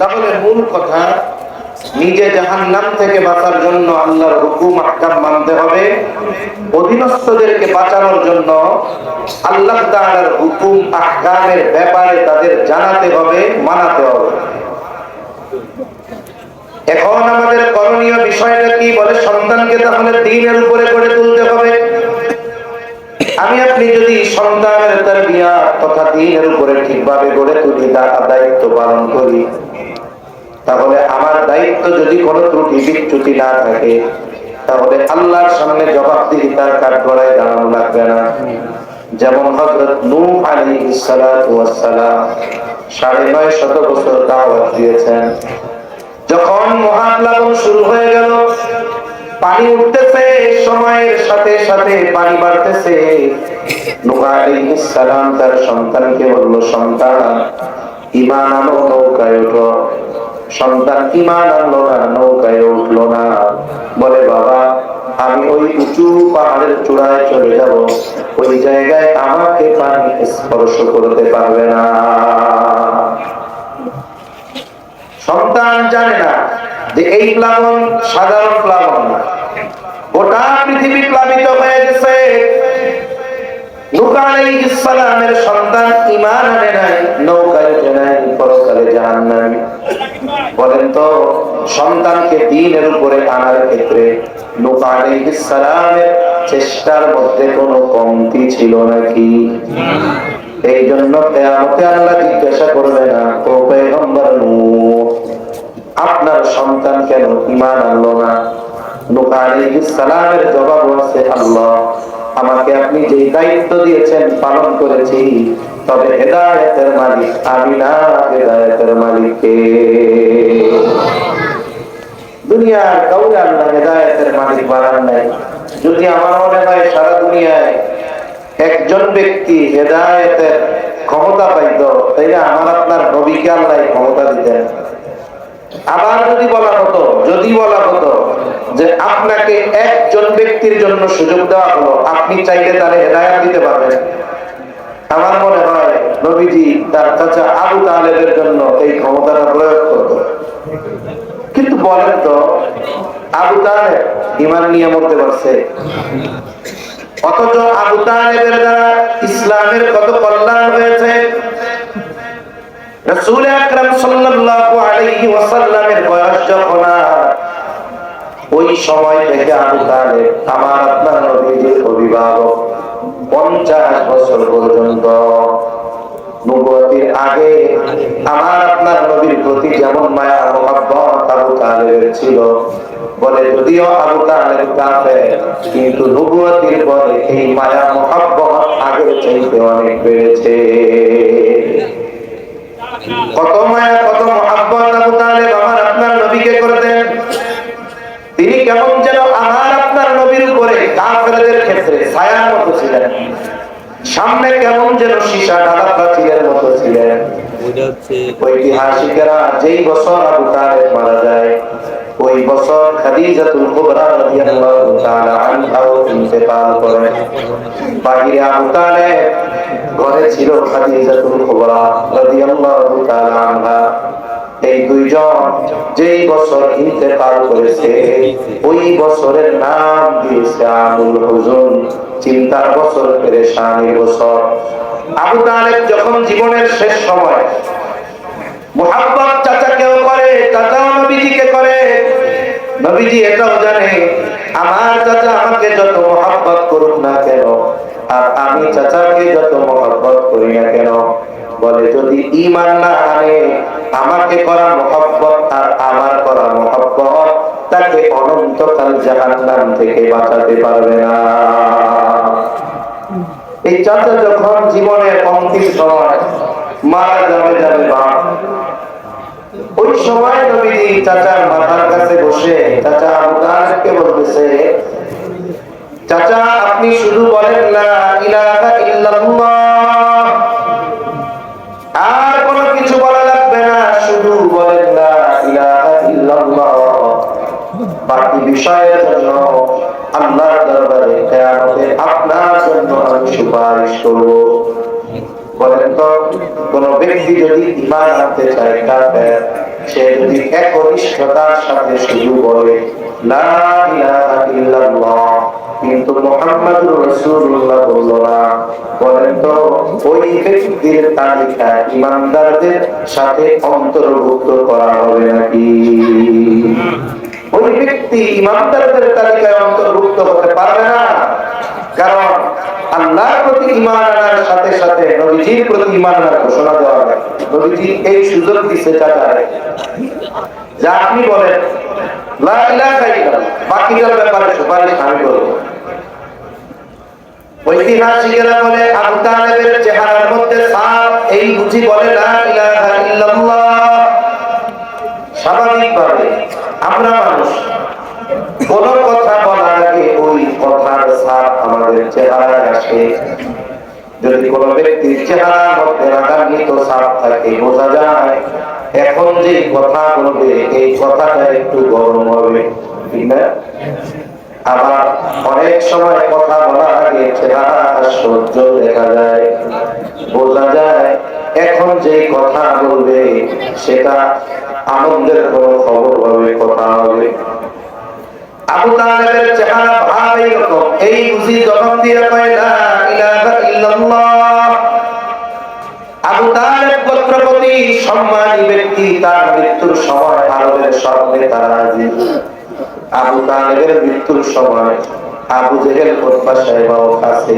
তাহলে মূল কথা, নিজে জাহান্নাম থেকে বাঁচার জন্য আল্লাহর হুকুম আহকাম মানতে হবে, অধীনস্থদেরকে বাঁচানোর জন্য আল্লাহ তাআলার হুকুম আহকামের ব্যাপারে তাদের জানাতে হবে, মানাতে হবে। এখন আমাদের করণীয় বিষয়টা কি? বলে সন্তানকে তাহলে দ্বীনের উপরে গড়ে তুলতে হবে। আমি আপনি যদি সন্তানের তারবিয়াত তথা দ্বীনের উপরে ঠিকভাবে গড়ে তুলি, তার দায়িত্ব পালন করি, তাহলে আমার দায়িত্ব যদি কোনো ত্রুটি বিচ্যুতি না থাকে, তাহলে আল্লাহর সামনে জবাবদিহিতার কাঠগড়ায় দাঁড়ানো লাগবে না। যেমন হযরত নূহ আলাইহিস সালাতু ওয়াস সালাম ৯৫০ বছর দাওয়াত দিয়েছেন। যখন মহাপ্লাবন শুরু হয়ে গেল, পানি উঠতেছে, সময়ের সাথে সাথে পানি বাড়তেছে, নূহ আলাইহিস সালাম তার সন্তানকে বলল, সন্তান ঈমান আনো, নৌকায় ওঠো। সন্তান ঈমান আনলো না, নৌকায় উঠলো না। বলে, বাবা আমি ওই উঁচু পাহাড়ের চূড়ায় চলে যাব, ওই জায়গায় আমাকে পানি স্পর্শ করতে পারবে না। সন্তান জানে না যে এই প্লাবন সাধারণ প্লাবন না, গোটা পৃথিবী প্লাবিত হয়ে গেছে। নূহ আলাইহিস সালামের সন্তান ঈমান আনে নাই, নৌকায় ওঠে নাই, পরকালে জাহান্নামী। বলেন তো, সন্তানকে দ্বীনের উপরে আনার ক্ষেত্রে নূহ আলাইহিস সালামের চেষ্টার মধ্যে কোনো কমতি ছিল নাকি? এই জন্য কিয়ামতে আল্লাহ জিজ্ঞাসা করবে না, ও পয়গম্বর নূহ, আপনার সন্তান কেন ঈমান আনলো না? নূহ আলাইহিস সালামের জবাব আছে, আল্লাহ আমাকে আপনি যে দায়িত্ব দিয়েছেন পালন করেছি, তবে হেদায়েতের মালিক আমি না, হেদায়েতের মালিক কে? দুনিয়ার কাউকে আল্লাহ হেদায়েতের মালিক বানান নাই। যদি আমার মনে হয় সারা দুনিয়ায় একজন ব্যক্তি হেদায়েতের ক্ষমতা পাইত, তাইলে আমার আপনার নবীকে আল্লাহ ক্ষমতা দিতেন। আবার যদি বলা হতো যে আপনাকে একজন ব্যক্তির জন্য সুযোগ দেওয়া হলো, আপনি চাইলে তারে হেদায়েত দিতে পারবেন, আমার মনে হয় নবীজি তার চাচা আবু তালেবের জন্য এই ক্ষমতাটা প্রয়োগ করত। কিন্তু বলেন তো, আবু তালেব ঈমান নিয়ে মরতে পারছে? অথচ আবু তালেবের দ্বারা ইসলামের কত কল্যাণ হয়েছে। রাসূল আকরাম সাল্লাল্লাহু আলাইহি ওয়াসাল্লামের বয়স যখন, ওই সময় থেকে আবু তালেব আমার আপনার নবীজির অভিভাবক। 50 বছর পর্যন্ত নবুয়তের আগে আমার আপনার নবীর প্রতি যেমন মায়া মহব্বত আবু তালেবের ছিল, বলে যদিও আবু তালেব কাফের, কিন্তু নবুয়তের পরে এই মায়া মহব্বত আগের চাইতে অনেক বেড়েছে। কত মায়া, কত মহব্বত আবু তালেব আমার আপনার নবীকে করতেন। তিনি কেমন যেন আমার আপনার নবীর উপরে কাফেরদের ক্ষেত্রে ছায়ার মতো ছিলেন, সামনে কেমন যেন সীসা ঢালা প্রাচীরের মতো ছিলেন। ঐতিহাসিকেরা যেই বছর আবু তালেব মারা যায়, ওই বছর খাদিজাতুল কুবরা রাদিয়াল্লাহু তাআলা আনহা ইন্তেকাল করেন। বাহিরে আবু তালেব, ঘরে ছিল খাদিজাতুল কুবরা রাদিয়াল্লাহু তাআলা আনহা। এই দুইজন যেই বছর ইন্তেকাল করেছে, ওই বছরের নাম দিয়েছে আমুল হুজুন, চিন্তার বছর, পেরেশানির বছর। আবু তালেব যখন জীবনের শেষ সময় মুহাব্বত চাচাকেও করে, চাচাও নবীজিকে করে। নবীজি এটাও জানে, আমার চাচা আমাকে যত মুহাব্বত করুক না কেন, আর আমি চাচাকে যত মুহাব্বত করি না কেন, বলে যদি ঈমান না আনে, আমাকে করা মুহাব্বত আর আমার করা মুহাব্বত তাকে অনন্তকাল জাহান্নাম থেকে বাঁচাতে পারবে না। এই চাচা যখন জীবনের অন্তিম সময় মারা যাবে বাপ, ওই সময় নবীজি চাচার মাথার কাছে বসে চাচা আবু তালেবকে বলতেছে, চাচা আপনি শুধু বলেন লা ইলাহা ইল্লাল্লাহ, আর কোনো কিছু বলা লাগবে না, শুধু বলেন লা ইলাহা ইল্লাল্লাহ। বাকি বিষয়ের জন্য আল্লাহর দরবারে কিয়ামতে আপনার জন্য আমি সুপারিশ করব। বলেন তো, কোন ব্যক্তি যদি ঈমান আনতে চায় কাফের, সে যদি একনিষ্ঠতার সাথে শুরু করে লা ইলাহা ইল্লাল্লাহ, কিন্তু মুহাম্মাদুর রাসূলুল্লাহ বলল না, বলেন তো ওই ব্যক্তির তালিকা ইমানদারদের সাথে অন্তর্ভুক্ত করা হবে নাকি? ওই ব্যক্তি ইমানদারদের তালিকায় অন্তর্ভুক্ত হতে পারবে না। কারণ আল্লাহর প্রতি ঈমান আনার সাথে সাথে নবীজির প্রতি ঈমান আনার ঘোষণা দেওয়া হয়। নবীজি এই সুযোগ দিতে চায় যে আপনি বলেন লা ইলাহা ইল্লাল্লাহ, বাকিটার ব্যাপারে সুপারিশ আমি করব। ঐতিহাসিকেরা বলে আবু তালেবের চেহারার মধ্যে ছাপ, এই বুঝি বলে লা ইলাহা ইল্লাল্লাহ। স্বাভাবিকভাবে আমরা মানুষ কোন কথা বলার আগে ওই কথার ছাপ আমাদের চেহারায় আসে। যদি কোন ব্যক্তির চেহারার মধ্যে রাগান্বিত ছাপ থাকে, বোঝা যায় এখন যে কথা বলবে এই কথাটা একটু গরম হবে, ঠিক না? আবার অনেক সময় কথা বলার আগে চেহারা সহ্য দেখা যায়, বোঝা যায় এখন যে কথা বলবে সেটা আনন্দের কোনো খবর হবে, কথা হবে। আবু তালেবের চেহারা ভাব এইরকম, এই বুঝি যখন দিয়ে কয় লা ইলাহা ইল্লাল্লাহ। আবু তালেব গোত্রপতি সম্মানী ব্যক্তি, তার মৃত্যুর সময় আরবের সব নেতারা হাজির। আবু তালেবের মৃত্যুর সময় আবু জেহেল উতবা সাহেবও কাছে,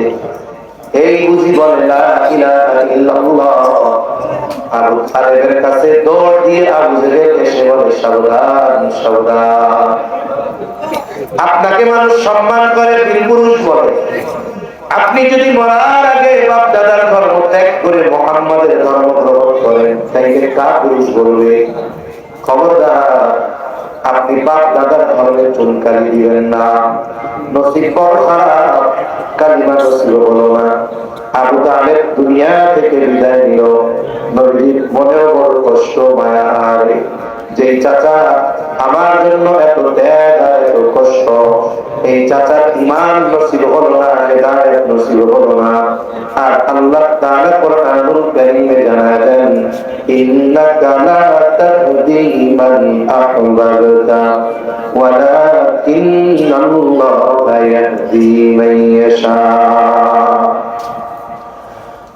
এই বুঝি বলে লা ইলাহা ইল্লাল্লাহ। আবু তালেবের কাছে দৌড় দিয়ে আবু জেহেল এসে বলে সাবধান সাবধান, আপনাকে মানুষ সম্মান করে, বীরপুরুষ বলে। আপনি যদি মরার আগে বাপ দাদার ধর্ম ত্যাগ করে মুহাম্মাদের ধর্ম গ্রহণ করেন, তাইলে কাপুরুষ বলবে। খবরদার, আপনি বাপ দাদার ধর্মে চুনকালি দিবেন না, নসিব বড় খারাপ, কালিমা নসিব হলো না। আবু তালেব দুনিয়া থেকে বিদায় নিল, নবীর মনেও বড় কষ্ট, মায়া। আর যে চাচা আমার জন্য এত ত্যাগ আর এত কষ্ট, এই চাচার ঈমান নসিব হলো না, হিদায়াত নসিব হলো না। আর আল্লাহ তাআলা কোরআনুল কারীমে জানালেন, ইন্নাকা লা তাহদি মান আহবাবতা ওয়ালাকিন্নাল্লাহা ইয়াহদি মান ইয়াশা।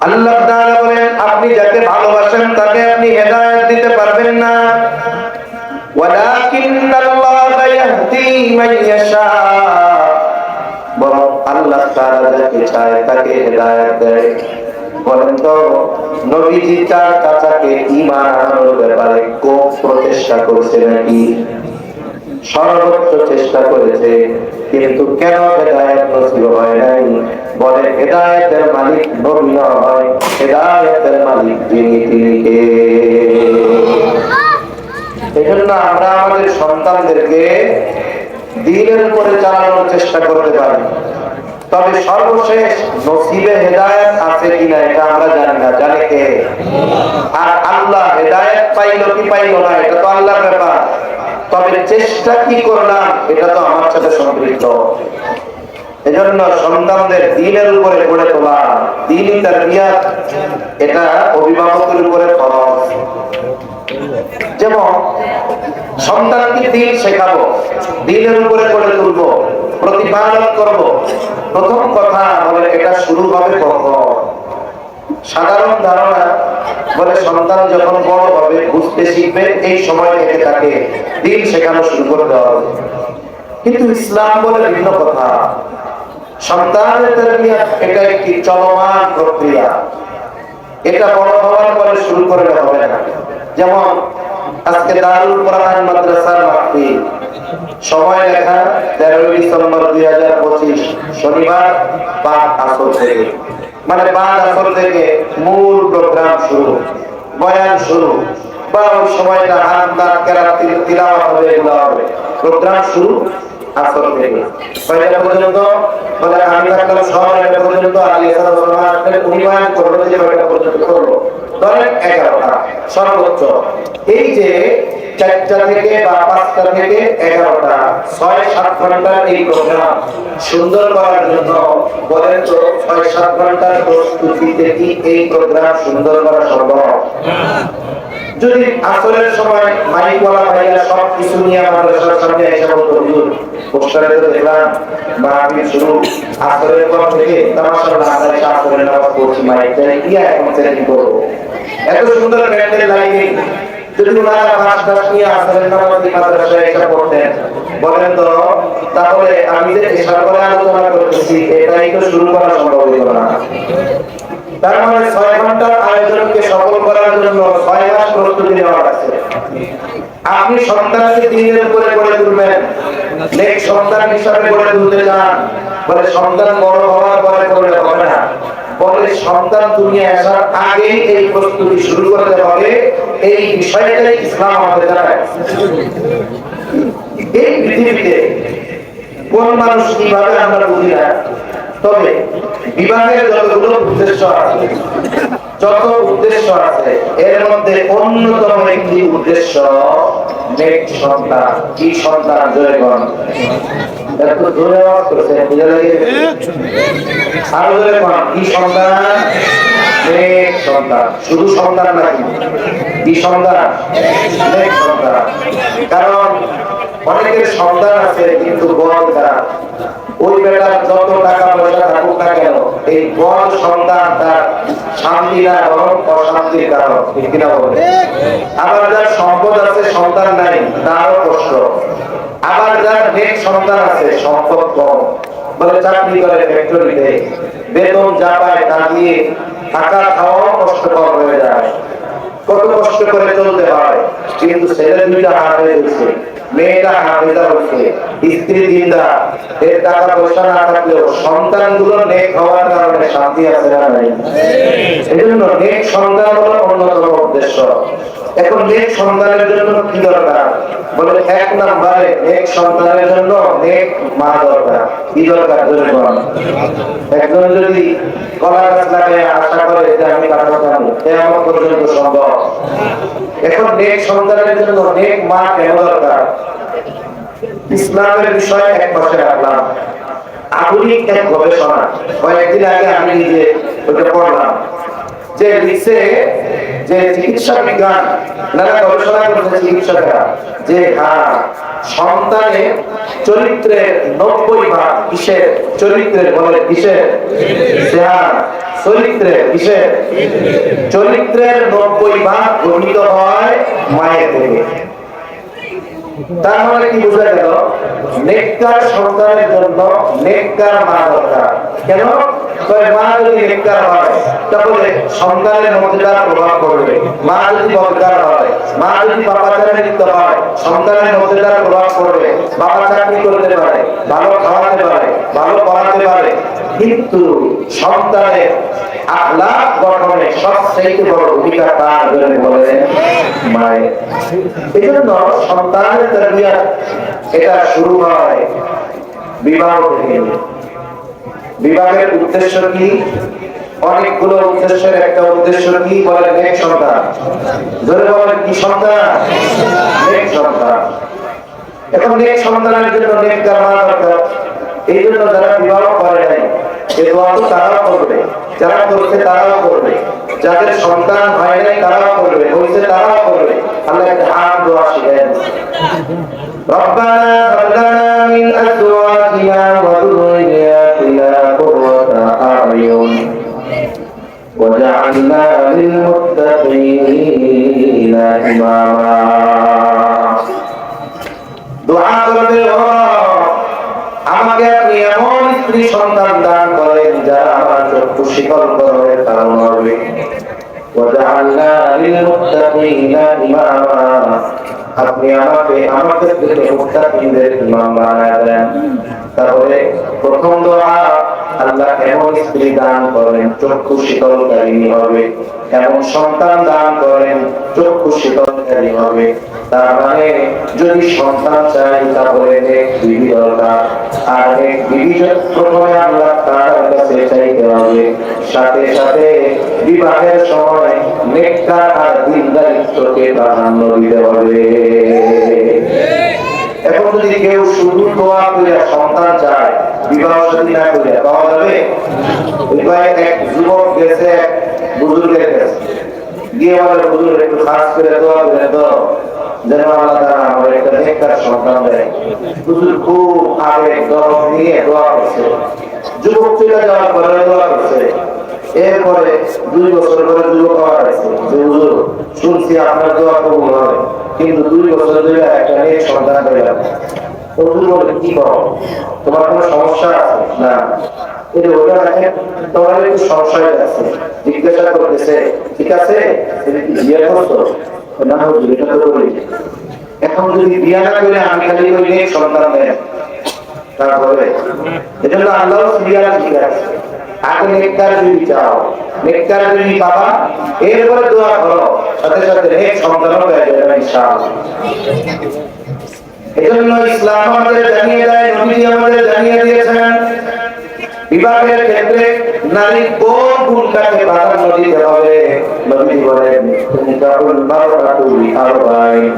আল্লাহ তাআলা বলেন, আপনি যাকে ভালোবাসেন তাকে আপনি হেদায়েত দিতে পারবেন না, ওয়ালাকিন্নাল্লাহা ইয়াহদি মান ইয়াশা, বরং আল্লাহ তাআলা যাকে চায় তাকে হেদায়েত দেয়। বলেন তো নবীজি তার চাচাকে ঈমান আনানোর ব্যাপারে খুব প্রচেষ্টা করেছে নাকি? সর্বোচ্চ চেষ্টা করেছে, কিন্তু কেন হেদায়েত নসিব হয় নাই? বলে হেদায়েতের মালিক নবী নয়, হেদায়েতের মালিক যিনি তিনি কে? এজন্য আমরা আমাদের সন্তানদেরকে দ্বীনের উপরে চালানোর চেষ্টা করতে পারি, তবে সর্বশেষ নসিবে হেদায়েত আছে কিনা এটা আমরা জানি না, জানে কে? আর আল্লাহ হেদায়েত পাইল কি পাইল না এটা তো আল্লাহর ব্যাপার, তবে চেষ্টা কি করলাম এটা তো আমার সাথে সম্পৃক্ত। এজন্য সন্তানদের দ্বীনের উপরে গড়ে তোলা, দ্বীনি তারবিয়াত, এটা অভিভাবকের উপরে ফরজ। যেমন সন্তানকে দ্বীন শেখাবো, দ্বীনের উপরে গড়ে তুলবো, প্রতিপালন করব। প্রথম কথা বলে এটা শুরু হবে কখন? সাধারণ ধারণা বলে সন্তান যখন বড় হবে, বুঝতে শিখবে, এই সময় থেকে তাকে দ্বীন শেখানো শুরু করে দেওয়া হবে। কিন্তু ইসলাম বলে ভিন্ন কথা। সন্তানের তারবিয়াত এটা একটি চলমান প্রক্রিয়া, এটা বড় হওয়ার পরে শুরু করলে হবে না। যেমন আজকে দারুল কোরআন মাদ্রাসার মাহফিল, সময় লেখা 13 ডিসেম্বর 2025 শনিবার 5 আসর থেকে, মানে 5 আসর থেকে মূল প্রোগ্রাম শুরু, বয়ান শুরু, বা ওই সময়টা হামদাত কেরাত তিলাওয়াত হবে, এগুলো হবে। প্রোগ্রাম শুরু আসর থেকে কয়টা পর্যন্ত? বলে আমি থাকলাম সময়টা পর্যন্ত, আলী সাল্লাল্লাহু উনি বয়ান করবেন যে কয়টা পর্যন্ত করলো, ধরেন 11টা সর্বোচ্চ। এই যে 4টা থেকে বা 5টা থেকে 11টা 6-7 ঘন্টার এই প্রোগ্রাম সুন্দর করার জন্য বলেন তো 6-7 ঘন্টার প্রস্তুতিতে কি এই প্রোগ্রাম সুন্দর করা সম্ভব? যদি আসরের সময় মাইকওয়ালা ভাইরা সব কিছু নিয়ে মাদ্রাসার সামনে এসে বলতো, হুজুর পোস্টারে তো দেখলাম মাহফিল শুরু আসরের পর থেকে, তামাশা আমরা এসে আসরের নামাজ পড়ছি, মাইকটা কি এখন সেটিং করবো, এত সুন্দর প্যান্ডেল লাইটিং, যদি ওনারা 5-10 নিয়ে আসরের নামাজ মাদ্রাসায় এসে পড়তেন, বলেন তো তাহলে আমি যে এশার করে আলোচনা করতেছি এটাই তো শুরু করা সম্ভব হইতো না। তার মানে 6 ঘন্টার আয়োজনকে সফল করার জন্য 6 মাস প্রস্তুতি নেওয়া আছে। আপনি সন্তানকে দিনের উপরে গড়ে তুলবেন, নেক সন্তান হিসাবে গড়ে তুলতে চান, বলে সন্তান বড় হওয়ার পরে করলে হবে না, বলে সন্তান দুনিয়ায় আসার আগেই এই প্রস্তুতি শুরু করতে হবে। এই বিষয়টাই ইসলাম আমাদের জানায়। এই পৃথিবীতে কোন মানুষ কিভাবে আমরা বুঝি না, তবে বিবাহের যতগুলো উদ্দেশ্য আছে, যত উদ্দেশ্য আছে এর মধ্যে অন্যতম একটি উদ্দেশ্য নেক সন্তান। কি সন্তান? জোরে বলুন। এত জোরে আওয়াজ করছে, বুঝা লাগে? আরো জোরে বলুন। কি সন্তান? নেক সন্তান। শুধু সন্তান নাকি? কি সন্তান? নেক সন্তান। কারণ অনেকের সন্তান আছে কিন্তু বড় খারাপ, ওই বেটার যত টাকা পয়সা থাকুক না কেন, এই বড় সন্তান তার শান্তি না বরং অশান্তির কারণ। ঠিক কিনা বলে? আবার যার সম্পদ আছে সন্তান নাই, তারও কষ্ট। আবার যার নেক সন্তান আছে সম্পদ কম, বলে চাকরি করে ফ্যাক্টরিতে, বেতন যা পায় তা দিয়ে থাকা খাওয়াও কষ্টকর হয়ে যায়, কত কষ্ট করে চলতে হয়। কিন্তু ছেলে দুইটা হাতে দিচ্ছে, মেয়েটা হাফেজা হচ্ছে, স্ত্রী দিনদার, এর টাকা পয়সা না থাকলেও সন্তানগুলো নেক হওয়ার কারণে শান্তি আছে না নাই? এজন্য নেক সন্তান হলো অন্যতম উদ্দেশ্য। এখন নেক সন্তানের জন্য কি দরকার? বলে 1 নম্বরে নেক সন্তানের জন্য নেক মা দরকার। কি দরকার? একজন যদি কলা গাছ লাগায় আশা করে যে আমি কাটা খাবো, কিয়ামত পর্যন্ত সম্ভব। এখন নেক সন্তানের জন্য নেক মা কেন দরকার? ইসলামের বিষয় এক পাশে রাখলাম, আধুনিক এক গবেষণা কয়েকদিন আগে আমি নিজে ওটা পড়লাম, যে লিখছে যে চিকিৎসা বিজ্ঞান নানা গবেষণা করছে চিকিৎসকরা, যে হ্যাঁ সন্তানের চরিত্রের 90% কিসের? চরিত্রের। বলে কিসের? হ্যাঁ চরিত্রের। কিসের? চরিত্রের 90% গঠিত হয় মায়ের থেকে। তার মানে কি বোঝা গেল? নেককার সন্তানের জন্য নেককার মা দরকার। কেন? মা যদি নেককার হয় তাহলে সন্তানের মধ্যে তার প্রভাব পড়বে। মা যদি বদকার হয়, মা যদি পাপাচারে লিপ্ত হয়, সন্তানের মধ্যে তার প্রভাব পড়বে। বাবা চাকরি করতে পারে, ভালো খাওয়াতে পারে, ভালো পড়াতে পারে, কিন্তু সন্তানের আখলাক গঠনে সবচেয়ে বড় ভূমিকা কার? বলে মায়ের। এজন্য সন্তানের তারবিয়াত এটা শুরু হয় বিবাহ থেকে। বিবাহের উদ্দেশ্য কি? অনেকগুলো উদ্দেশ্যের একটা উদ্দেশ্য কি? বলে নেক সন্তান। ধরে বলেন কি সন্তান? নেক সন্তান। এখন নেক সন্তানের জন্য নেক মা দরকার। এই জন্য যারা বিবাহ করে নাই এ দোয়া তো তারাও করবে, যারা করছে তারাও করবে, যাদের সন্তান হয় নাই তারাও করবে, হয়েছে তারাও করবে। আল্লাহ একটা আম দোয়া শিখায়, রব্বানা হাব লানা মিন আজওয়াজিনা ওয়া যুররিয়াতিনা কুররাতা আ'য়ুন ওয়াজআলনা লিল মুত্তাকিনা ইমামা। দোয়া করবে, আমাকে আপনি এমন স্ত্রী সন্তান দান করেন যারা আমার চক্ষু শীতল করার কারণ হবে। ওয়াজআলনা লিল মুত্তাকিনা ইমামা, আপনি আমাদের মুত্তাকিনদের ইমাম বানায় দেন। তাহলে প্রথম দোয়া, আল্লাহ এমন স্ত্রী দান করেন চক্ষু শীতলকারিণী হবে, এমন সন্তান দান করেন চক্ষু শীতলকারী হবে। তার মানে যদি সন্তান চাই তাহলে এক বিবি দরকার, আর এক বিবি প্রথমে আল্লাহ তার কাছে চাইতে হবে, সাথে সাথে বিবাহের সময় নেককার আর দিনদারিত্বকে প্রাধান্য দিতে হবে। এখন যদি কেউ শুধু দোয়া করে সন্তান চায়, বিবাহ শাদী না করে, পাওয়া যাবে? এক যুবক গেছে বুজুর্গের কাছে, গিয়ে বলে হুজুর একটু খাস করে দোয়া করে তো যেন আল্লাহ তাআলা আমার একটা নেককার সন্তান দেয়। হুজুর খুব আবেগ দরদ নিয়ে দোয়া করছে। যুবক চলে যাওয়ার পরে দোয়া করছে। এরপরে 2 বছর পরে যুবক আবার আসছে যে হুজুর শুনছি আপনার দোয়া কবুল হবে, কিন্তু 2 বছর ধরে একটা নেক সন্তান পেলাম। হুজুর বলে কি করো, তোমার কোনো সমস্যা আছে? না। এটা ওটা দেখেন তোমার একটু সংশয় আছে, জিজ্ঞাসা করতেছে ঠিক আছে তুমি কি বিয়ে করছো? না হুজুর এটা তো করি। এখন যদি বিয়ে না করে আমি খালি ওই নেক সন্তান দেয় তারপরে এজন্য আল্লাহ সিরিয়াল ঠিক আছে। আগে নেককার যদি চাও, নেককার যদি পাবা, এরপরে দোয়া করো, সাথে সাথে নেক সন্তানও পেয়ে যাবে ইনশাআল্লাহ। এজন্য ইসলাম আমাদের জানিয়ে দেয়, নবী আমাদের জানিয়ে দিয়েছেন বিবাহের ক্ষেত্রে নারী কোন গুণটাকে প্রাধান্য দিতে হবে। নবী বলেন তুনকাহুল মারআতু বিআরবাঈন,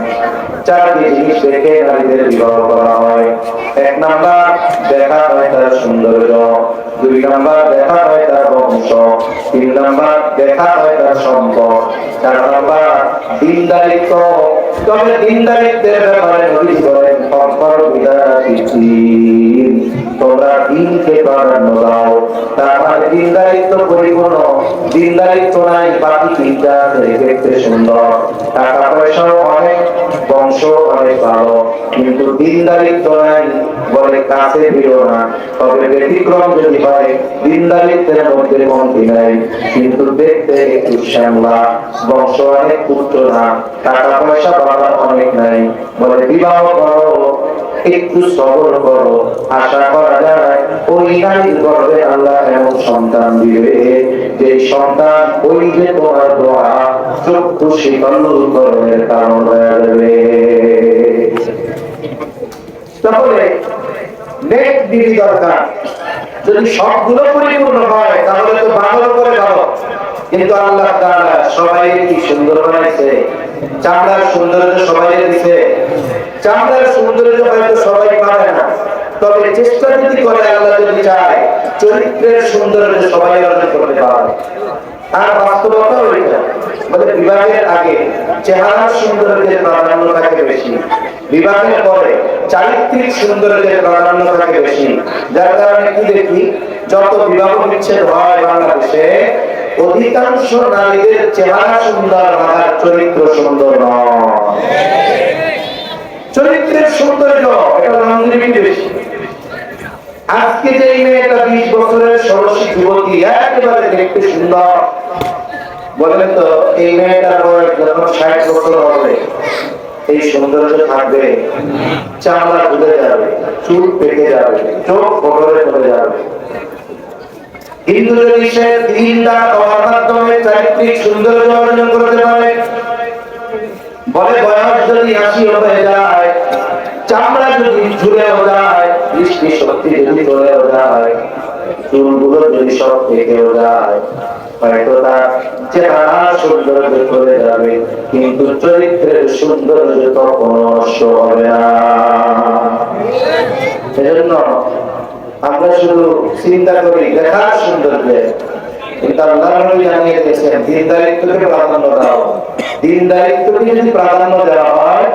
4টি জিনিস দেখে নারীদের বিবাহ করা হয়। 1 নাম্বার দেখা হয় তার সৌন্দর্য, 2 নাম্বার দেখা হয় তার বংশ, 3 নাম্বার দেখা হয় তার সম্পদ, 4 নাম্বার দিনদারিত্ব। তবে দিনদারিত্বের ব্যাপারে নবী বলেন ফখর বিদাতিদ্দিন, তোমরা দিনকে প্রাধান্য দাও। তার মানে দিনদারিত্ব পরিপূর্ণ, দিনদারিত্ব নাই বাকি 3টা দেখতে সুন্দর, টাকা পয়সাও অনেক, বংশ অনেক ভালো, কিন্তু দিনদারিত্ব নাই বলে কাছে ভিড়ো না। তবে ব্যতিক্রম যদি হয় দিনদারিত্বের মধ্যে কমতি নাই, কিন্তু দেখতে একটু শ্যামলা, বংশ অনেক পুত্র না, টাকা পয়সা বাবার অনেক নাই, বলে বিবাহ করো, একটু সবর করো, আশা করা যায় ওই নারীর গর্ভে আল্লাহ এমন সন্তান দিবে যে সন্তান ওই যে তোমার দোয়া চক্ষু শীতলীকরণের কারণ হয়ে যাবে। তাহলে নেক বিবি দরকার। যদি সবগুলো পরিপূর্ণ হয় তাহলে তো ভালো করে ভালো, কিন্তু আল্লাহ তাআলা সবাই কি সুন্দর বানাইছে, চামড়ার সৌন্দর্য সবাই দিয়েছে, চামড়ার সৌন্দর্য হয়তো সবাই পাবে না, তবে চেষ্টা যদি করে আল্লাহ যদি চায় চরিত্রের সৌন্দর্য সবাই অর্জন করতে পারে। আর বাস্তবতা ওইটা, বলে বিবাহের আগে চেহারার সৌন্দর্যের প্রাধান্য থাকে বেশি, বিবাহের পরে চারিত্রিক সৌন্দর্যের প্রাধান্য থাকে বেশি। যার কারণে কি দেখি যত বিবাহ বিচ্ছেদ হয় বাংলাদেশে অধিকাংশ নারীদের চেহারা সুন্দর হয়, চরিত্র সুন্দর নয়। চরিত্রের সৌন্দর্য এটা লংজিভিটি বেশি। আজকে যে মেয়েটা 20 বছরের ষোড়শী যুবতী একেবারে দেখতে সুন্দর, বলেন তো এই মেয়েটার বয়স যখন 60 বছর হবে এই সৌন্দর্য থাকবে? চামড়া খুলে যাবে, চুল পেকে যাবে, চোখ বড়রে চলে যাবে। কিন্তু যদি সে দিনদার হওয়ার মাধ্যমে চারিত্রিক সৌন্দর্য অর্জন করতে পারে, বলে বয়স যদি 80 হয়ে যায়, চামড়া যদি ঝুলেও যায়, দৃষ্টি শক্তি যদি চলেও যায়, চুলগুলো যদি সব পেকেও যায়, হয়তো তার চেহারা সৌন্দর্য চলে যাবে, কিন্তু চরিত্রের সৌন্দর্য কখনো নষ্ট হবে না। এজন্য আমরা শুধু চিন্তা করি দেখার সৌন্দর্যে, কিন্তু আল্লাহ নবী জানিয়ে দিয়েছেন দিনদারিত্বকে প্রাধান্য দাও। দিনদারিত্বকে যদি প্রাধান্য দেওয়া হয়,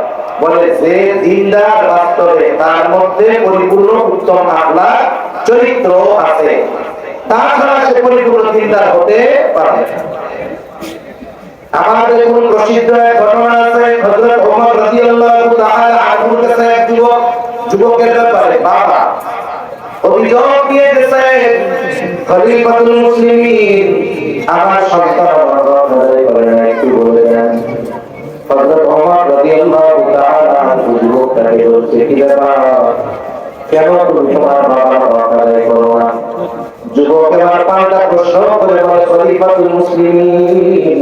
বলে যে দিনদার বাস্তবে তার মধ্যে পরিপূর্ণ উত্তম আখলাক চরিত্র আছে, তাছাড়া সে পরিপূর্ণ দিনদার হতে পারে। আমাদের কোন প্রসিদ্ধ ঘটনা আছে, হযরত ওমর রাদিয়াল্লাহু তাআলা আনহুর কাছে এক যুবকের ব্যাপারে বাবা অভিযোগ নিয়ে গেছে, খলিফাতুল মুসলিমিন আমার সন্তান আমাকে করে না, একটু বলে দেন। হযরত ওমর রাদিয়াল্লাহু তাআলা আনহু যুবকটাকে বলছে কি ব্যাপার, কেন তুমি তোমার বাবার আদায় করো না? যুবক আমার পাল্টা প্রশ্ন করে বলে খলিফাতুল মুসলিমিন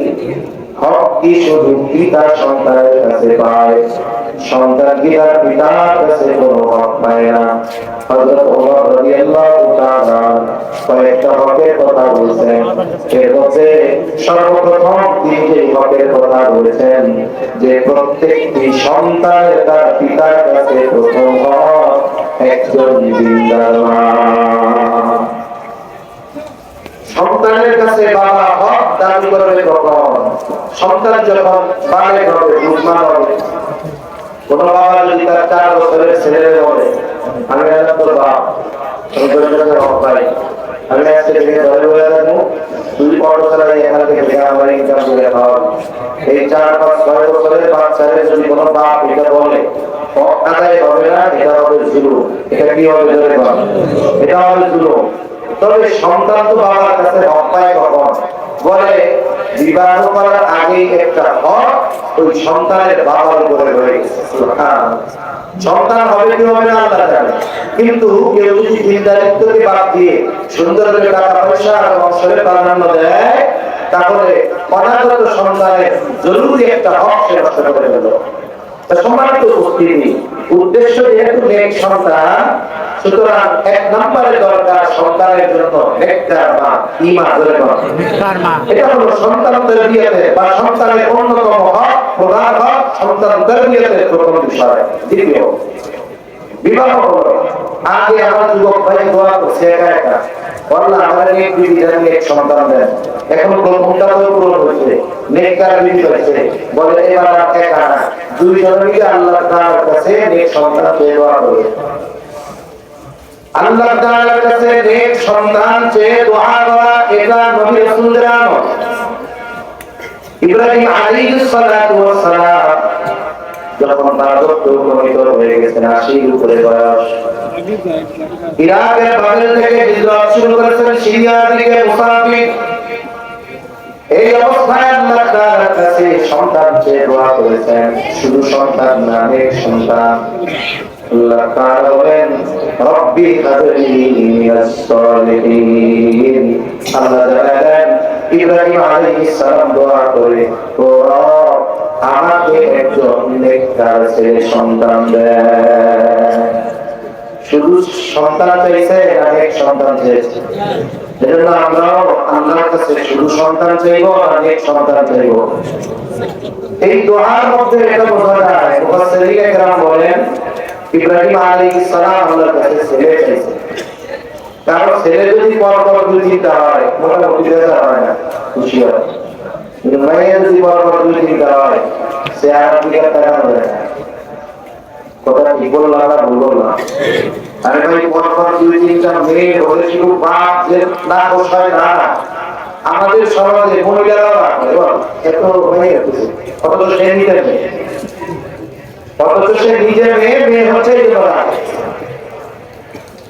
হক কি শুধু পিতা সন্তানের কাছে পায়, সন্তান কি তার পিতার কাছে কোনো হক পায় না? হযরত ওমর রাদিয়াল্লাহু তাআলা কয়েকটা হকের কথা বলছেন, এর মধ্যে সর্বপ্রথম তিনি যে হকের কথা বলেছেন যে প্রত্যেকটি সন্তানের তার পিতার কাছে প্রথম হক একজন দিনদার মা। সন্তানের কাছে বাবা হক দাবি করবে কখন? সন্তান যখন বালেগ হবে, বুঝমান হবে। কোন বাবা যদি তার 4 বছরের ছেলে বলে আমি তোর বাপ, আমি আজকে থেকে ধরে বলে থাকবো তুই পড়ো চালাই এখান থেকে আমার ইনকাম করে খাওয়া। এই 4-5-6 বছরের বাচ্চারে যদি কোনো বাপ এটা বলে আদায় হবে না, এটা হবে জুলুম। এটা কি হবে? এটা হবে জুলুম। তবে সন্তান তো বাবার কাছে হক পায় কখন? বলে বিবাহ করার আগেই একটা হক ওই সন্তানের বাবার উপরে রয়ে গেছে। সন্তান হবে কি হবে না আল্লাহ জানে, কিন্তু কেউ যদি দিনদারিত্বকে বাদ দিয়ে সুন্দর করে টাকা পয়সা আর বংশের প্রাধান্য দেয়, তাহলে অনাগত সন্তানের জরুরি একটা হক সে নষ্ট করে ফেলল। সম্মানিত উপস্থিতি, উদ্দেশ্য যেহেতু নেক সন্তান, সুতরাং 1 নম্বরে দরকার সন্তানের জন্য নেককার মা, ঈমান ধরে মা। এটা হলো সন্তান তারবিয়াতে বা সন্তানের অন্যতম হক, প্রধান হক, সন্তান তারবিয়াতের প্রথম বিষয়। দ্বিতীয়, বিবাহ হলো আগে আমার যুবক ভাই দোয়া করছে একা একা, আল্লাহ আমার নেক বিবি দেন, নেক সন্তান দেন। এখন প্রথমটা তো পূরণ হয়েছে, নেককার বিবি হয়েছে, বলে এবার একা না, দুইজন মিলে আল্লাহ তাআলার কাছে নেক সন্তান চেয়ে দোয়া করে। আল্লাহ তাআলার কাছে নেক সন্তান চেয়ে দোয়া করা এটা নবী রাসূলদের আমল। ইব্রাহিম আলাইহিস সালাতু ওয়াস সালাম যখন বার্ধক্য উপনীত হয়ে গেছেন, 80 উপরে বয়স, ইরাকের বাগেল থেকে হিজরত শুরু করেছেন সিরিয়ার দিকে মুসাফির। এই অবস্থায় আল্লাহ তাআলার কাছে সন্তান চেয়ে দোয়া করেছেন, শুধু সন্তান না, নেক সন্তান। আল্লাহ তাআলা বলেন রব্বি হাবলি মিনাস সালিহিন। আল্লাহ জানেন ইব্রাহিম আলাইহিস সালাম দোয়া করে, ও রব আমাকে একজন নেককার ছেলে সন্তান দেন। শুধু সন্তান চাইছে না নেক সন্তান চাইছে? এজন্য আমরাও আল্লাহর কাছে শুধু সন্তান চাইবো আর নেক সন্তান চাইবো। এই দোয়ার মধ্যে এটা বোঝা যায়, মুফাসসিরিনে কেরাম বলেন ইব্রাহিম আলাইহিস সালাম আল্লাহর কাছে ছেলে চাইছে, কারণ ছেলে যদি পরপর 2-3টা হয় মোটামুটি বেজার হয় না, খুশি হয়। কিন্তু মেয়ে যদি পরপর 2-3টা হয় সে আর দিকে তাকানো যায় না। কথা ঠিক বললাম না ভুল বললাম? আরে ভাই পরপর 2-3টা মেয়ে হলে শুধু বাপ যে না বসায় না, আমাদের সমাজে মহিলারাও রাখে বল এত হয়ে গেছে, অথচ সে নিজের মেয়ে, অথচ সে নিজের মেয়ে, মেয়ে হচ্ছে এই জন্য রাখে।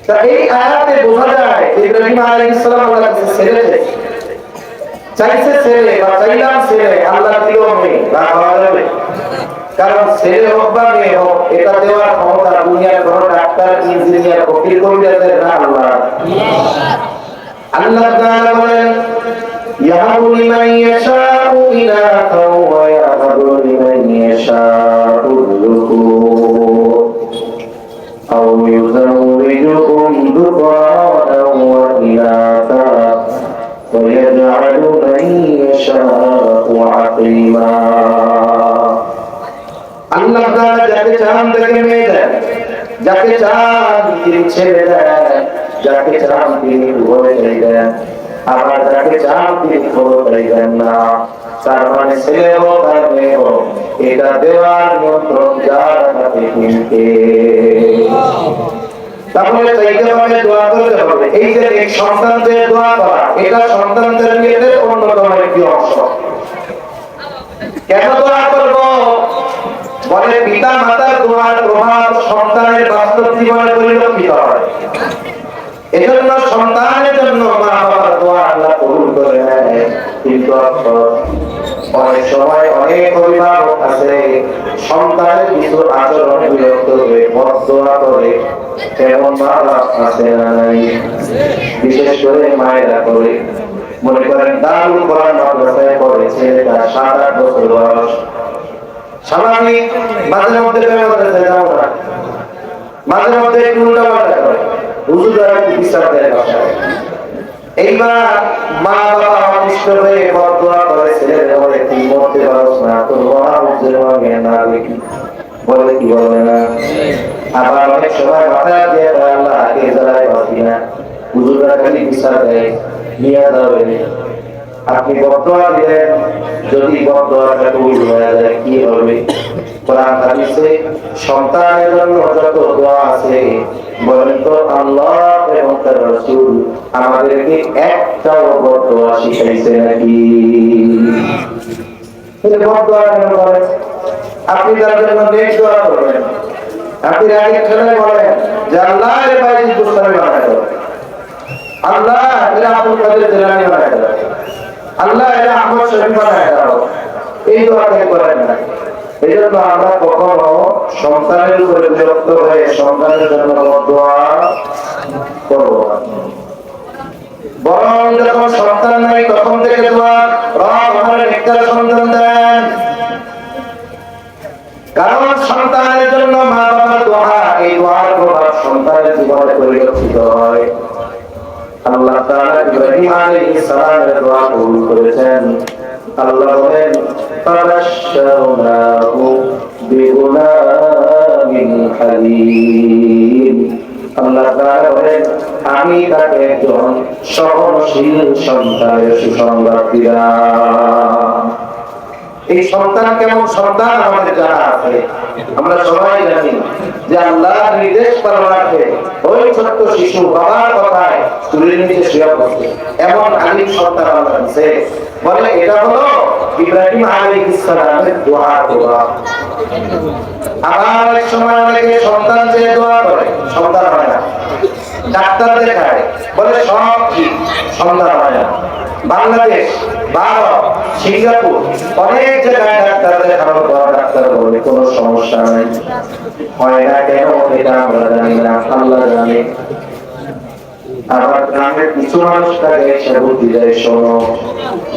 তা এই আয়াতে বোঝা যায় ইব্রাহিম আলাইহিস সালাম আল্লাহর কাছে ছেলে চাইছে, ছেলে বা চাইলাম ছেলে, আল্লাহ দিল মেয়ে, রাগ হওয়া যাবে? কারণ ছেলে হোক বা মেয়ে হোক এটা দেওয়ার ক্ষমতা দুনিয়ার কোন ডাক্তার, ইঞ্জিনিয়ার, ফকির কবিরাজের না, আল্লাহ। আল্লাহ তাআলা বলেন ইয়াহাবু লিমান ইয়াশাউ ইনাথা ওয়া ইয়াহাবু লিমান ইয়াশাউ যুকুর আও ইউযাওwijuhum যুকরানা ওয়া ইনাথা ওয়া ইয়াজআলু মান ইয়াশাউ আকীমা। আল্লাহ তাআলা যাকে চান তাকে মেয়ে দেন, যাকে চান তিনি ছেলে দেন, যাকে চান তিনি উভয় দেন, আবার যাকে চান তিনি কোনোটাই দেন না। তার মানে ছেলে হোক আর মেয়ে হোক এটা দেওয়ার নিয়ন্ত্রণ যার হাতে কিন্তু। তাহলে চাইতে হবে, দোয়া করতে হবে। এই যে এক সন্তান যে দোয়া করা এটা সন্তান তারবিয়াতের অন্যতম একটি অংশ। কেন দোয়া করব? বলে পিতা মাতার দোয়ার প্রভাব সন্তানের বাস্তব জীবনে পরিলক্ষিত হয়। এজন্য সন্তানের জন্য মা বাবার দোয়া আল্লাহ কবুল করে নেয়। কিন্তু অনেক সময় অনেক অভিভাবক আছে সন্তানের কিছু আচরণ বিরক্ত হয়ে বদদোয়া করে, এমন মা বাপ আছে না নাই? বিশেষ করে মায়েরা করে। মনে করেন দারুল কোরআন মাদ্রাসায় পড়েছে, তার 7-8 বছর বয়স, স্বাভাবিক মাঝে মধ্যে যাও না, মাঝে মধ্যে একটু উল্টাপাল্টা করে, হুজুররা বিচার দেয় বাসায়। এইবার মা বাবা অনিষ্ট হয়ে বদদোয়া করে, ছেলের বলে তুই মরতে পারস না, তোর মহাবুদ্ধের জ্ঞান না দেখি বলে কি বলে না। আবার অনেক সময় মাথায় দিয়ে আল্লাহ আগে জ্বালায় বাঁচি না, হুজুররা খালি বিচার দেয় নিয়ে যাবে। আপনি বদদোয়া দিলেন, যদি বদদোয়াটা কবুল হয়ে যায় কি হবে? কোরআন হাদিসে সন্তানের জন্য যত দোয়া আছে বলেন তো আল্লাহ এবং তার রাসূল আমাদেরকে একটাও বদদোয়া শিখাইছে নাকি? বদদোয়া কেন করেন? আপনি তার জন্য নেক দোয়া করবেন। আপনি আগে ছেলে বলেন যে আল্লাহ এর বাইরে দুষ্কর্মী বানায় দাও, আল্লাহ এর আব্দুল কাদের জিলানী বানায় দাও, আল্লাহ এর আহমদ শরীফ বানায় দাও। এই দোয়া কে করেন না। এই জন্য আমরা কখনো সন্তানের উপরে বিরক্ত হয়ে সন্তানের জন্য বদদোয়া করবো না। বরং যখন সন্তান নাই তখন থেকে দোয়া, রব আমার একটা সন্তান দেন। কারণ সন্তানের জন্য মা বাবার দোয়া, এই দোয়ার প্রভাব সন্তানের জীবনে পরিলক্ষিত হয়। আল্লাহ তাআলা ইব্রাহিম আলাইহিস সালামের দোয়া কবুল করেছেন। আল্লাহ বলেন ফাবাশশারনাহু বিগুলামিন হালিম। আল্লাহ তাআলা বলেন আমি তাকে একজন সহনশীল সন্তানের সুসংবাদ দিলাম। এই সন্তান কেমন সন্তান আমাদের জানা আছে, আমরা সবাই জানি যে আল্লাহর নির্দেশ পালন রাখে ওই ছোট্ট শিশু বাবার কথায় চুরির নিচে শুয়ে পড়ছে, এমন আলিম সন্তান আল্লাহ দিয়েছে। বলে এটা হলো ইব্রাহিম আলাইহিস সালামের দোয়া। আবার এক সময় অনেকে সন্তান চেয়ে দোয়া করে, সন্তান হয় না। ডাক্তার দেখায়, বলে সব ঠিক, সন্তান হয় না। বাংলাদেশ, ভারত, সিঙ্গাপুর অনেক জায়গায় ডাক্তার দেখানোর পর ডাক্তার বলে কোনো সমস্যা নাই। হয় না কেন এটা আমরা জানি না, আল্লাহ জানে। আবার গ্রামের কিছু মানুষ তাকে এসে বুদ্ধি দেয়, শোনো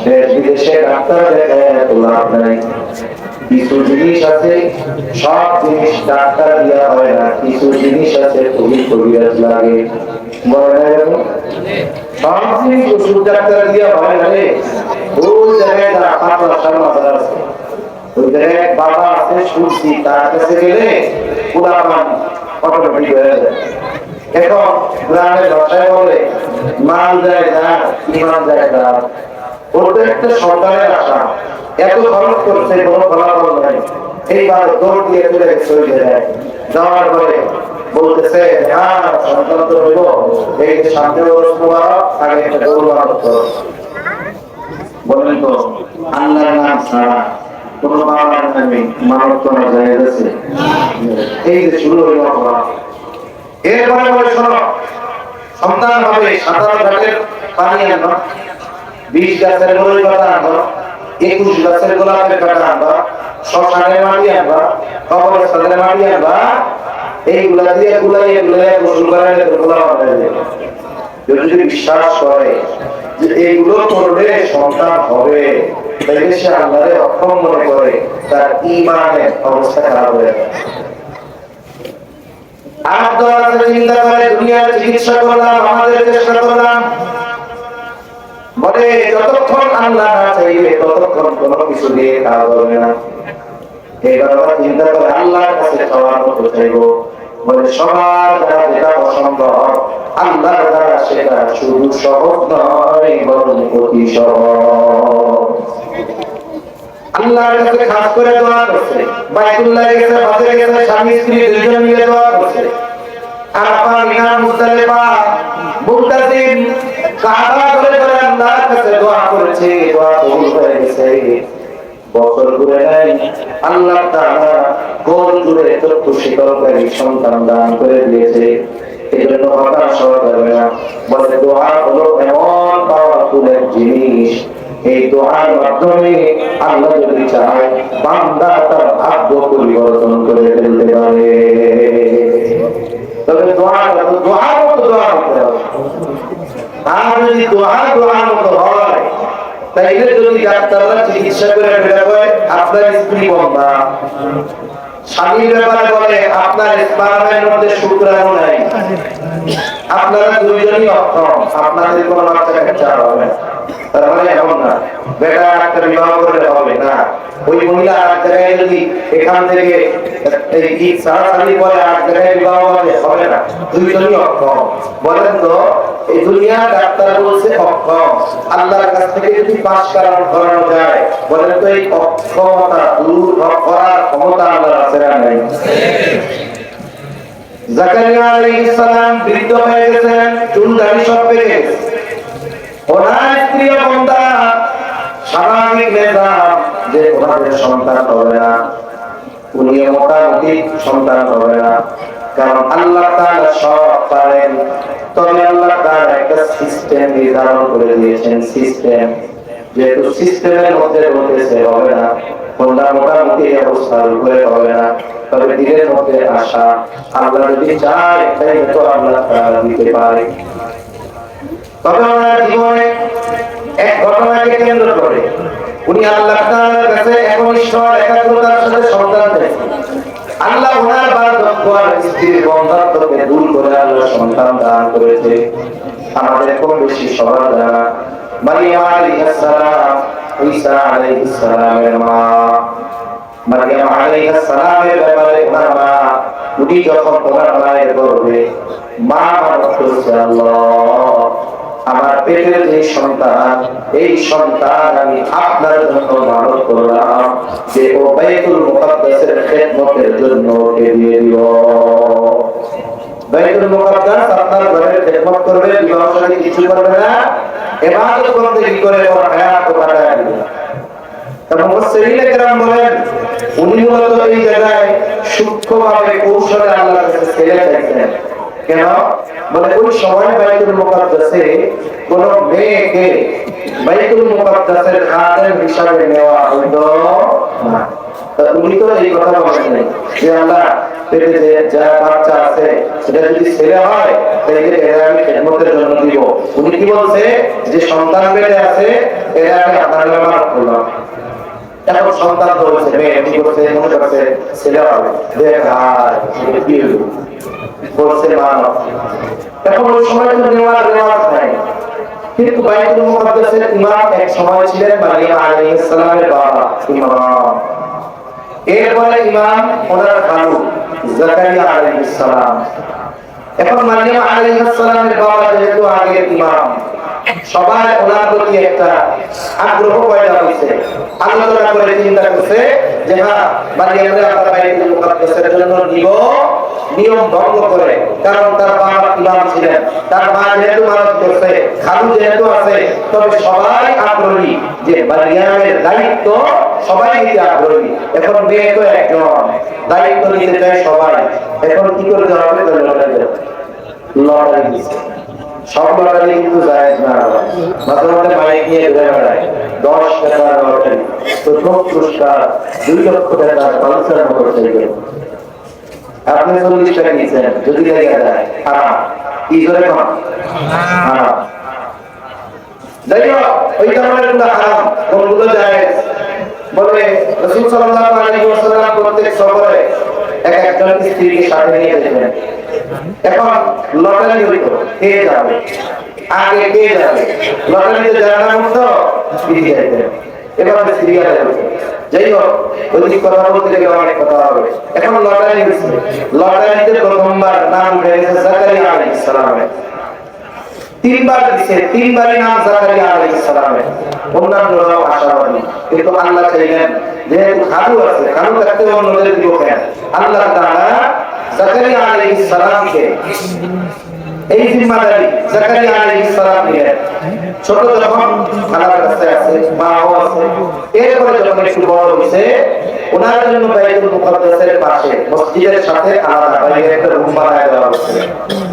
দেশ বিদেশে ডাক্তার দেখায় এত লাভ নাই। কিছু জিনিস আছে সব জিনিস ডাক্তার দেওয়া হয় না, কিছু জিনিস আছে খুবই কবিরাজ লাগে। বলে না এরকম সব জিনিস ওষুধ ডাক্তার দেওয়া হয় না রে। ওই জায়গায় ওই জায়গায় বাবা আছে শুনছি, তার কাছে গেলে পুরাপান অটোমেটিক হয়ে যায়। এখন গ্রামের ভাষায় বলে মাল যায় না ইমান যায় না। ওর তো একটা সন্তানের আশা, এত খরচ করছে কোনো ফলাফল নাই। এইবার দৌড় দিয়ে চলে চলে যায়, যাওয়ার পরে বলতেছে হ্যাঁ সন্তান তো হইব, এই যে সামনে আগে একটা দৌড় মারত। বলেন তো আল্লাহর নাম ছাড়া কোন বাবার নামে মানব করা যায় আছে? এই যে শুরু হইল অপরাধ। এরপরে বলে শোনো সন্তান হবে 17 ঘাটের পানি আনবা, 20 গাছের গোলাপ পাতা আনবা, 21 গাছের গোলাপের কাটা আনবা, শ্মশানের মাটি আনবা, কবরস্থানের মাটি আনবা। এইগুলা দিয়ে গুলাইয়ে গুলাইয়ে গোসল করাইলে তো গোলাপ হয়ে যাবে। যদি বিশ্বাস করে যে এইগুলো করলে সন্তান হবে, তাহলে সে আল্লাহরে অক্ষম মনে করে, তার ঈমানের অবস্থা খারাপ হয়ে যায়। চিন্তা করে দুনিয়ার চিকিৎসা করলাম, আমাদের চেষ্টা করলাম, বলে যতক্ষণ আল্লাহ না চাইবে ততক্ষণ কোনো কিছু দিয়ে কাজ হবে না। এবার ওরা চিন্তা করে আল্লাহর কাছে চাওয়ার মতো চাইবো, বলে সবার দ্বারা যেটা অসম্ভব আল্লাহর দ্বারা সেটা শুধু সহজ নয় বরং অতি সহজ। আল্লাহর কাছে খাস করে দোয়া করছে, বাইতুল্লাহ গেছে, হজে গেছে, স্বামী স্ত্রী দুইজন মিলে দোয়া করছে। আরাফা, মিনা, মুজদালিফা, মুতাজিম, কাবা ধরে ধরে আল্লাহর কাছে দোয়া করেছে, দোয়া কবুল হয়ে গেছে। বছর ঘুরে নাই, আল্লাহ তাআলা কোন দূরে চক্ষু শীতলকারী সন্তান দান করে দিয়েছে। এই জন্য হতাশ হওয়া যাবে না। বলে দোয়া হলো এমন পাওয়ারফুল এক জিনিস, এই দোয়ার মাধ্যমে আল্লাহ যদি চায় বান্দা তার ভাগ্য পরিবর্তন করে ফেলতে পারে। তবে দোয়ার মতো দোয়া করতে হবে। আর যদি দোয়ার মতো হয়, তাইলে যদি ডাক্তাররা চিকিৎসা করে বের হয় আপনার স্ত্রী বন্ধা, স্বামীর ব্যাপারে বলে আপনার স্পার্মের মধ্যে শুক্রাণু নাই, আপনারা দুইজনই অক্ষম, আপনাদের কোনো বাচ্চা কাচ্চা হবে না। তার মানে এমন না বেটা একটা বিবাহ করলে হবে না, ওই মহিলা এক জায়গায় যদি এখান থেকে এই সারাসারি বলে এক জায়গায় বিবাহ হবে না, দুইজনই অক্ষম। বলেন তো এই দুনিয়া ডাক্তার বলছে অক্ষম, আল্লাহর কাছ থেকে যদি পাশ করানো যায়, বলেন তো এই অক্ষমতা দূর করার ক্ষমতা আল্লাহর আছে না নাই? জাকারিয়া আলাইহিস সালাম বৃদ্ধ হয়ে গেছেন, চুল দাড়ি সব পেকে গেছে। ওনার স্ত্রী বন্ধা স্বাভাবিক নিজাম যে ওনাদের সন্তান হবে না, উনি মোটামুটি সন্তান হবে না, কারণ আল্লাহ তাআলা সব পারেন। তবে আল্লাহ তাআলা একটা সিস্টেম নির্ধারণ করে দিয়েছেন, সিস্টেম যেহেতু সিস্টেমের মধ্যে বলতেছে হবে না, কোনটা মোটামুটি অবস্থার উপরে হবে না, তবে দিনের মধ্যে আশা আল্লাহ যদি চায় তাই তো আল্লাহ তাআলা দিতে পারে। তবে ওনার জীবনে এক ঘটনাকে কেন্দ্র করে উনি আল্লাহ তাআলার কাছে একনিষ্ঠ একাগ্রতার সাথে সন্তান চাইছেন। আল্লাহ ওনার বার্ধক্য আর স্ত্রীর বন্ধাত্বকে দূর করে আল্লাহ সন্তান দান করেছে। আমাদের কম বেশি সবার জানা মারিয়াম আলাইহিস সালাম, ঈসা আলাইহিস সালামের মা। মারিয়াম আলাইহিস সালামের ব্যাপারে ওনার মা, উনি যখন ওনার মায়ের গর্ভে মা মানত করছে, আল্লাহ আমার পেটের যে সন্তান, এই সন্তান আমি আপনার জন্য মানত করলাম যে ও বাইতুল মুকাদ্দাসের খেদমতের জন্য ওকে দিয়ে দিব। বাইতুল মুকাদ্দাস আপনার ঘরের খেদমত করবে, বিবাহ শাদী কিছু করবে না, ইবাদত করতে কি করে ওর হায়াত কাটায় দিবে। তখন মুফাসসিরিনে কেরাম বলেন উনি মূলত এই জায়গায় সূক্ষ্মভাবে কৌশলে আল্লাহর কাছে ছেলে চাইছেন। কেন? বলে ওই সময় বাইতুল মুকাদ্দাসে কোন মেয়েকে বাইতুল মুকাদ্দাসের খাদেম হিসাবে নেওয়া হইতো না। উনি তো এই কথা বলেন নাই যে আল্লাহ পেটে যে যা বাচ্চা আছে সেটা যদি ছেলে হয় তাহলে এরা আমি খেদমতের জন্য দিব। উনি কি বলছে যে সন্তান পেটে আছে এরা আমি আপনার নামে করলাম। এখন সন্তান তো হচ্ছে মেয়ে, কি করছে মনে করছে ছেলে হবে, দেখ আর কি বলছে মানব। এখন ওই সময় তো নেওয়ার রেওয়াজ নাই, কিন্তু বাইতুল মুকাদ্দাসের ইমাম এক সময় ছিলেন মারিয়াম আলাইহিস সালামের বাবা ইমাম। এরপরে ইমাম ওনার খালু জাকারিয়া আলাইহিস সালাম। এখন মারিয়াম আলাইহিস সালামের বাবা যেহেতু আগের ইমাম, সবাই ওনার প্রতি একটা আগ্রহ পয়দা হয়েছে। আলোচনা করে চিন্তা করছে যে হ্যাঁ মারিয়ামকে আমরা বাইতুল মুকাদ্দাসের জন্য নিব, নিয়ম ভঙ্গ করে, কারণ তার বাবা ইমাম ছিলেন, তার মা যেহেতু মানত করছে, খালু যেহেতু আছে, তবে সবাই আগ্রহী যে মারিয়ামের দায়িত্ব সবাই নিতে আগ্রহী। এখন মেয়ে তো একজন, দায়িত্ব নিতে চায় সবাই। এখন কি করতে হবে? লটারি দিচ্ছে। সব লটারি কিন্তু যায় না, মাঝে মাঝে বাইক নিয়ে ঘুরে বেড়ায়, 10 টাকার লটারি, প্রথম পুরস্কার 2 লক্ষ টাকা পালসার মোটরসাইকেল। আপনি 40 টাকা নিয়েছেন, যদি লেগে যায় হারাম। কি করে কম হারাম? যাই হোক, ওই ধরনের গুলো হারাম, কোনগুলো জায়েজ? বলে রাসূল সাল্লাল্লাহু আলাইহি ওয়াসাল্লাম প্রত্যেক সফরে একজন স্ত্রীকে সাথে নিয়ে যেতেন। এখন লটারি হইতো, কে যাবে আগে, কে যাবে? লটারিতে যারা নাম হতো স্ত্রী যাইতেন, এভাবে সিরিয়াল হতো। যাই হোক, ওই কথা বলতে গেলে অনেক কথা হবে। এখন লটারি হয়েছে, লটারিতে প্রথমবার নাম উঠে গেছে জাকারিয়া আলাইহিস সালামের। 3 বার দিছে, 3 বারই নাম জাকারিয়া আলাইহিস সালামের। অন্যান্যরাও আশাবাদী, কিন্তু আল্লাহ চাইলেন যেহেতু খালু আছে, খালু থাকতে অন্যদের দিব কেন? আল্লাহ তাআলা জাকারিয়া আলাইহিস সালামকে এই জিম্মাদারি জাকারিয়া আলাইহিস সালাম নিলেন। ছোট যখন খালার কাছে আছে, মাও আছে, এরপরে যখন একটু বড় হয়েছে, ওনার জন্য বাইতুল মুকাদ্দাসের পাশে মসজিদের সাথে আলাদা বাইরে একটা রুম বানায় দেওয়া হয়েছে।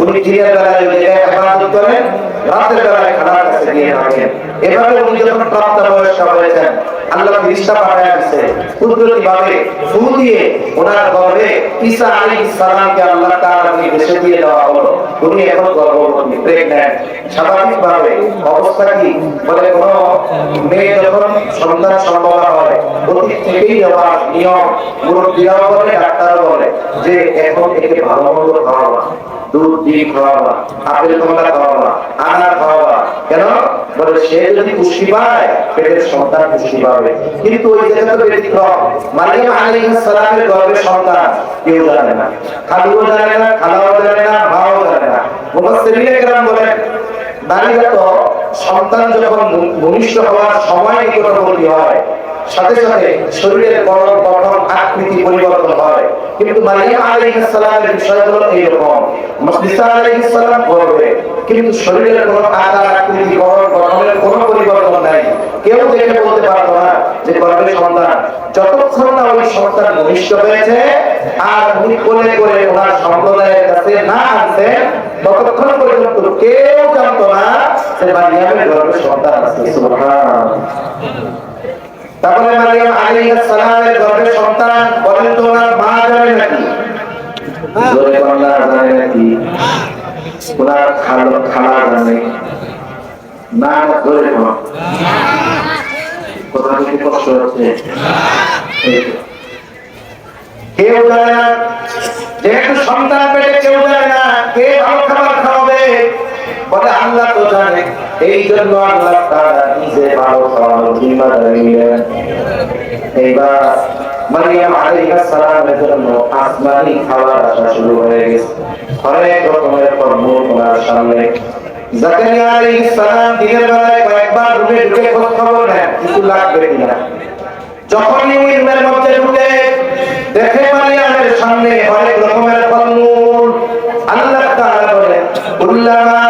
উনি দিনের বেলায় ওই জায়গায় ইবাদত করেন, রাতের বেলায় খালার কাছে গিয়ে থাকেন। এভাবে উনি যখন প্রাপ্তবয়স্ক হয়েছেন, আল্লাহ ফেরেশতা পাঠায় দিয়েছে কুদরতিভাবে ফু দিয়ে ওনার গর্ভে ঈসা আলাইহিস সালামকে আল্লাহ তাআলা নির্দেশ দিয়ে দেওয়া হলো। উনি এখন গর্ভবতী, প্রেগন্যান্ট। স্বাভাবিকভাবে অবস্থা কি? বলে কোন মেয়ে যখন সন্তান সম্ভব হয়, অতীত থেকেই দেওয়া নিয়ম, মুরব্বীরাও বলে, ডাক্তারও বলে যে এখন একে ভালো মন্দ খাওয়াবা, দুধ ডিম খাওয়াবা, আপেল কমলা খাওয়াবা, আনার খাওয়াবা। কেন? বলে সে যদি পুষ্টি পায়, পেটের সন্তান পুষ্টি পাবে। হবে, কিন্তু ওই জায়গা তো ব্যতিক্রম। মারিয়াম আলাইহিস সালামের গর্ভে সন্তান কেউ জানে না, খালুও জানে না, খালাও জানে না, মাও জানে না। মুফাসসিরিনে কেরাম বলেন নারীরা তো সন্তান যখন ভূমিষ্ঠ হওয়ার সময় নিকটবর্তী হয়, সাথে সাথে শরীরের গঠন আকৃতি পরিবর্তন হয়, কিন্তু মারিয়াম আলাইহিস সালামের বিষয় হলো এইরকম। ঈসা আলাইহিস সালাম গর্ভে, কিন্তু শরীরের কোনো আকার আকৃতি গঠনের কোনো পরিবর্তন নাই। কেউ দেখে বলতে পারতো না যে গর্ভে সন্তান। যতক্ষণ না ওই সন্তান ভূমিষ্ঠ হয়েছে আর উনি কোলে করে ওনার সম্প্রদায়ের কাছে না আনছে, ততক্ষণ পর্যন্ত কেউ জানতো না যে মারিয়ামের গর্ভে সন্তান আছে। সুবহানাল্লাহ। তারপরে মারিয়াম আলাইহিস সালামের গর্ভে সন্তান, বলেন তো ওনার মা জানে নাকি? জোরে বাংলা জানে নাকি? ওনার খালা জানে না? জোরে বলো। কথা কি কষ্ট হচ্ছে? কেউ জানে না, যেহেতু সন্তান পেটে কেউ জানে না কে ভালো খাবার খাওয়াবে, বলে আল্লাহ তো জানে। এই জন্য আল্লাহ তাআলা নিজে ভালো খাওয়ানোর জিম্মাদারি নিলেন। এইবার মারিয়াম আলাইহিস সালামের জন্য আসমানি খাবার আসা শুরু হয়ে গেছে, অনেক রকমের ফলমূল ওনার সামনে। জাকারিয়া আলাইহিস সালাম দিনের বেলায় কয়েকবার রুমে ঢুকে খোঁজ খবর নেন কিছু লাগবে কিনা। যখনই ওই রুমের মধ্যে ঢুকে দেখে মারিয়ামের সামনে অনেক রকমের ফলমূল, আল্লাহ তাআলা বলেন কুল্লামা